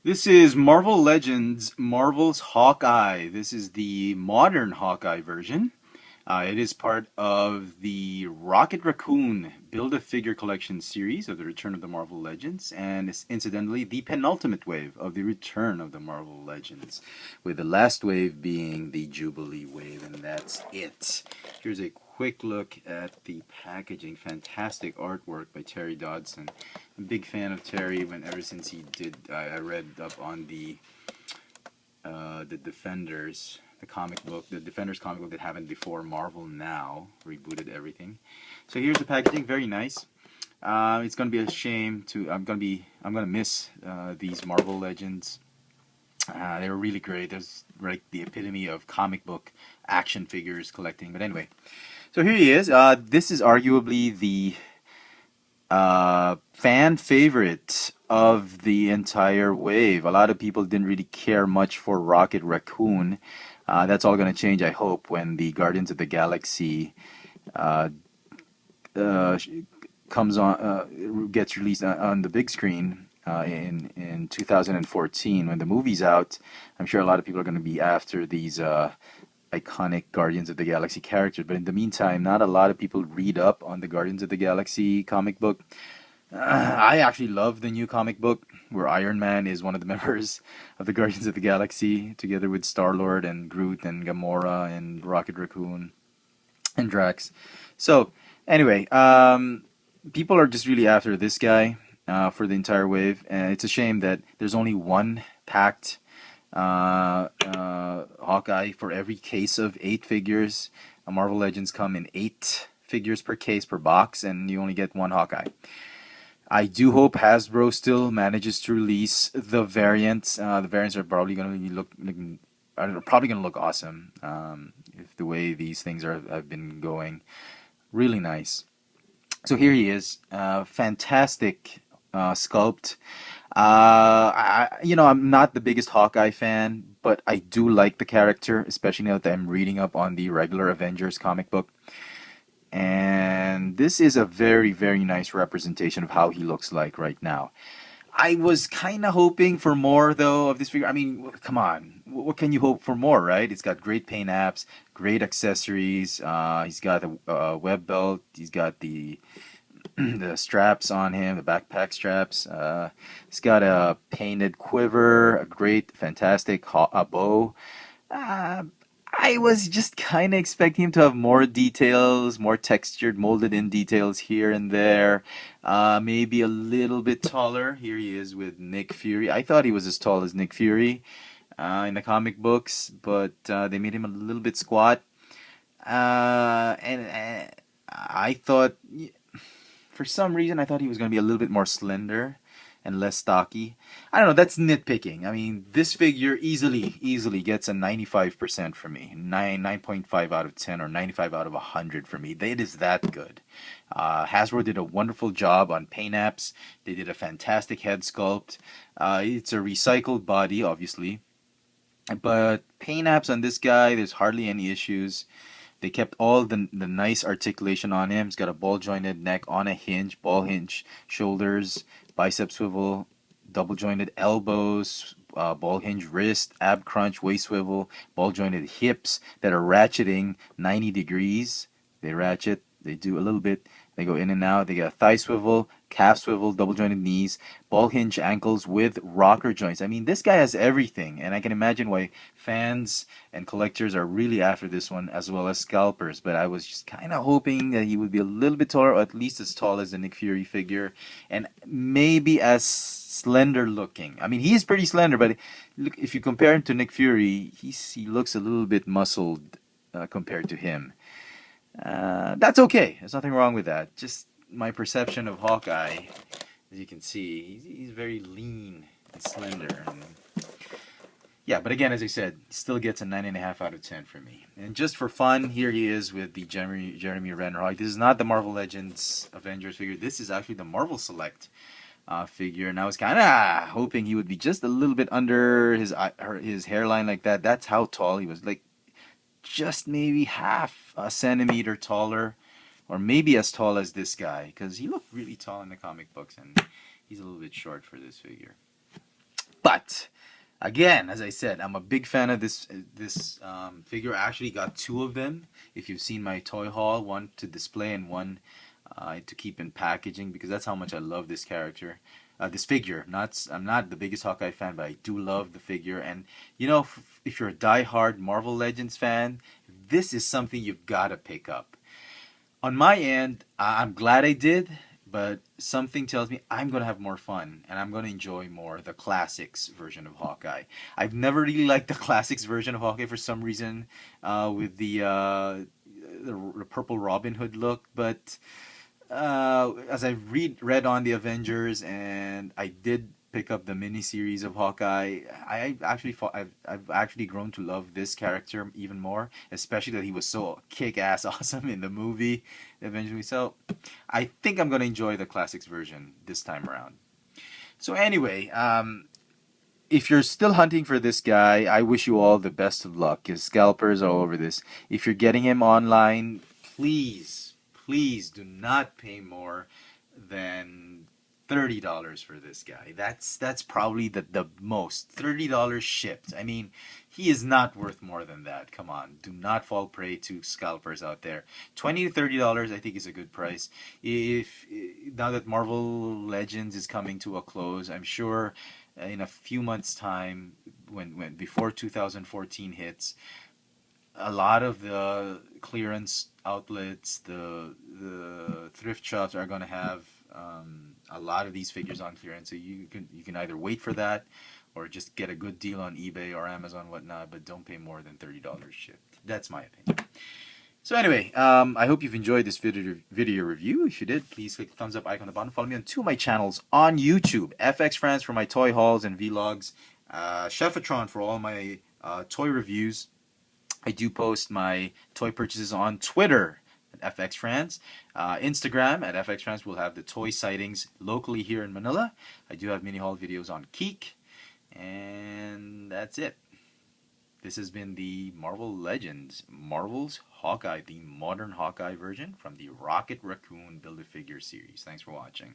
This is Marvel Legends Marvel's Hawkeye. This is the modern Hawkeye version. It is part of the Rocket Raccoon Build-A-Figure Collection series of the Return of the Marvel Legends, and is incidentally the penultimate wave of the Return of the Marvel Legends, with the last wave being the Jubilee wave, and that's it. Here's a quick look at the packaging. Fantastic artwork by Terry Dodson. I'm a big fan of Terry ever since he did. I read up on the Defenders, the Defenders comic book that happened before Marvel now rebooted everything. So here's the packaging, very nice. It's gonna be a shame to. I'm gonna miss these Marvel Legends. They were really great. There's like the epitome of comic book action figures collecting. But anyway, so here he is. This is arguably the fan favorite of the entire wave. A lot of people didn't really care much for Rocket Raccoon. That's all going to change, I hope, when the Guardians of the Galaxy uh, uh, comes on, gets released on the big screen in 2014 when the movie's out. I'm sure a lot of people are going to be after these iconic Guardians of the Galaxy characters. But in the meantime, not a lot of people read up on the Guardians of the Galaxy comic book. I actually love the new comic book where Iron Man is one of the members of the Guardians of the Galaxy, together with Star Lord and Groot and Gamora and Rocket Raccoon and Drax. So, anyway, people are just really after this guy for the entire wave, and it's a shame that there's only one packed Hawkeye for every case of 8 figures. Marvel Legends come in 8 figures per case per box, and you only get one Hawkeye. I do hope Hasbro still manages to release the variants. The variants are probably going to are probably going to look awesome if the way these things have been going. Really nice. So here he is, fantastic sculpt. I'm not the biggest Hawkeye fan, but I do like the character, especially now that I'm reading up on the regular Avengers comic book. And this is a very, very nice representation of how he looks like right now. I was kind of hoping for more, though, of this figure. I mean, come on. What can you hope for more, right? It's got great paint apps, great accessories. He's got a web belt. He's got the straps on him, the backpack straps. He's got a painted quiver, a great, fantastic a bow. Uh, I was just kind of expecting him to have more details, more textured, molded in details here and there. Maybe a little bit taller. Here he is with Nick Fury. I thought he was as tall as Nick Fury in the comic books, but they made him a little bit squat. And I thought, for some reason, I thought he was going to be a little bit more slender and less stocky. I don't know, that's nitpicking. I mean, this figure easily gets a 95% from me. 9.5 out of 10 or 95 out of 100 for me. It is that good. Hasbro did a wonderful job on paint apps. They did a fantastic head sculpt. It's a recycled body, obviously. But paint apps on this guy, there's hardly any issues. They kept all the nice articulation on him. He's got a ball jointed neck on a hinge, ball hinge, shoulders, bicep swivel, double jointed elbows, ball hinge wrist, ab crunch, waist swivel, ball jointed hips that are ratcheting 90 degrees. They ratchet, they do a little bit, they go in and out. They got thigh swivel, calf swivel, double jointed knees, ball hinge ankles with rocker joints. I mean, this guy has everything, and I can imagine why fans and collectors are really after this one, as well as scalpers. But I was just kind of hoping that he would be a little bit taller, or at least as tall as the Nick Fury figure, and maybe as slender looking. I mean, he's pretty slender, but look, if you compare him to Nick Fury, he looks a little bit muscled compared to him. That's okay. There's nothing wrong with that. Just my perception of Hawkeye, as you can see, he's very lean and slender. And yeah, but again, as I said, he still gets a 9.5 out of 10 for me. And just for fun, here he is with the Jeremy Renner. This is not the Marvel Legends Avengers figure. This is actually the Marvel Select figure. And I was kind of hoping he would be just a little bit under his hairline like that. That's how tall he was. Like, just maybe half a centimeter taller, or maybe as tall as this guy, because he looked really tall in the comic books, and he's a little bit short for this figure. But But again, as I said, I'm a big fan of this figure. I actually got two of them. If you've seen my toy haul, one to display and one to keep in packaging, because that's how much I love this character, this figure. I'm not the biggest Hawkeye fan, but I do love the figure. And you know, if you're a die-hard Marvel Legends fan, this is something you've got to pick up. On my end, I'm glad I did, but something tells me I'm going to have more fun and I'm going to enjoy more the classics version of Hawkeye. I've never really liked the classics version of Hawkeye for some reason, with the purple Robin Hood look, but as I read on the Avengers, and I did pick up the miniseries of Hawkeye, I've actually grown to love this character even more, especially that he was so kick-ass awesome in the movie eventually. So I think I'm gonna enjoy the classics version this time around. So anyway, if you're still hunting for this guy, I wish you all the best of luck, because scalpers are all over this. If you're getting him online, please do not pay more than $30 for this guy. That's probably the most. $30 shipped. I mean, he is not worth more than that. Come on, do not fall prey to scalpers out there. $20 to $30, I think, is a good price. If now that Marvel Legends is coming to a close, I'm sure in a few months' time, when before 2014 hits, a lot of the clearance outlets, the thrift shops are going to have a lot of these figures on clearance. So you can either wait for that or just get a good deal on eBay or Amazon, whatnot, but don't pay more than $30 shipped. That's my opinion. So anyway, I hope you've enjoyed this video review. If you did, please click the thumbs up icon on the bottom. Follow me on two of my channels on YouTube. FX France for my toy hauls and vlogs. Chefatron for all my toy reviews. I do post my toy purchases on Twitter at FX France. Instagram at FX France will have the toy sightings locally here in Manila. I do have mini haul videos on Keek. And that's it. This has been the Marvel Legends, Marvel's Hawkeye, the modern Hawkeye version from the Rocket Raccoon Build-A-Figure series. Thanks for watching.